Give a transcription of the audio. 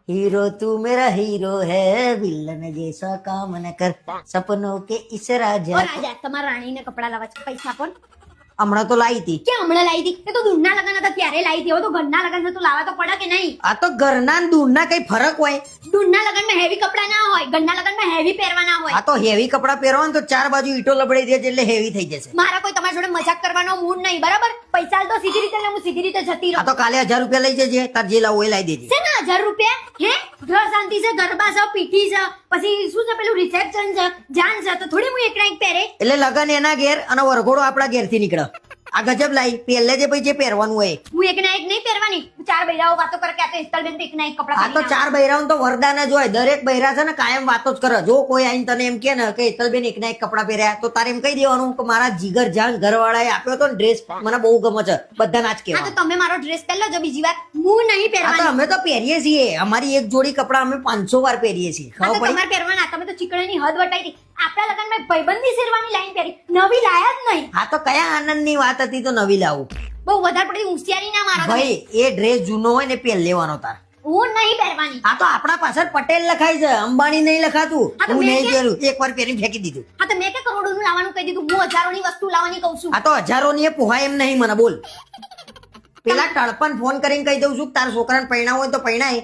Hero तू मेरा hero है विलन जैसा काम न कर सपनों के इस ઓ राजा રાજા તમારા રાણીને કપડા લાવવા છે પૈસા આપો ને. હમણાં તો લાવી હતી કે હમણાં લાવી હતી? એ તો દૂરના લગન હતા ત્યારે લાવી હતી. હવે તો ઘરના લગન છે તો લાવવા તો પડે કે નહીં? આ તો ઘરના ને દૂરના કઈ ફરક હોય દૂરના લગનમાં હેવી કપડા ના હોય, ઘરના લગનમાં હેવી પહેરવાના હોય. આ તો હેવી કપડા પહેરવાનું તો ચાર બાજુ ઈટો લબડાઈ દે છે એટલે હેવી થઈ જશે મારા કોઈ તમારી જોડે મજાક કરવાનો મૂડ નહીં, બરાબર? પૈસા આલ તો સીધી રીતે લે, હું સીધી રીતે જતી આ રહું. તો કાલે 1000 રૂપિયા લઈ જજે તાર જે લાવવું એ લાવી દેજે છે ને 1000 રૂપિયા? હે, ગ્રહ શાંતિ છે, ગરબા છે, પીઠી છે, પછી શું છે પેલું રિસેપ્શન છે, જાન છે, તો થોડી હું એકના એક પહેરે. એટલે લગન એના ઘેર અને વરઘોડો આપણા ઘેર થી નીકળે આ ગજબ લાવી પહેલે જે પછી જે પહેરવાનું હોય હું એકના એક નહીં પહેરવાની. ચાર બૈરાઓ વાતો કરે કે આ તો હેતલબેન તો એકના એક કપડા આ તો પહેરીને ચાર બૈરાઓ તો વરદાન જ હોય દરેક બૈરા છે ને કાયમ વાતો જ કરે જો કોઈ આઈને તને એમ કે ને કે હેતલબેન એકના એક કપડા પહેર્યા તો તારે એમ કહી દેવાનું કે મારા જીગર જાન ઘરવાળાએ આપ્યો તો ને ડ્રેસ મને બહુ ગમે છે બધા નાચ આવે. હા કહેવા તો તમે મારો ડ્રેસ પહેર લો. જો બીજી વાર હું નહીં આ તો પહેરવાની. અમે તો પહેરીએ છીએ અમારી એક જોડી કપડા અમે 500 વાર પહેરીએ છીએ હા તો ખબર પડી તમારે પહેરવાના. તમે તો ચીકણીની હદ વટાઈ હતી. આપણા લગનમાં ભાઈબંધી શેરવાની લાઈન પહેરી, નવી લાયા જ નહીં. આ તો કયા આનંદની વાત હતી તો નવી લાવું બહુ વધારે પડી હોશિયારી ના મારો તમે. ભાઈ એ ડ્રેસ જૂનો હોય ને પહેર લેવાનો તાર હું નહીં પહેરવાની. આ તો આપણા પાછળ પટેલ લખાય છે અંબાણી નહીં લખાતું હા તો હું મેં નહીં ક્યાં- પહેરું એકવાર પહેરીને ફેંકી દીધું હા તો મેં કે કરોડોનું લાવવાનું કહી દીધું. હું હજારોની વસ્તુ લાવવાની કહું છું. આ તો હજારોની એ પોહાય એમ નહીં મને બોલ પેલા ટળપણ ફોન કરીને કહી દઉં છું કે તારા છોકરાને પૈણા હોય તો પૈણાય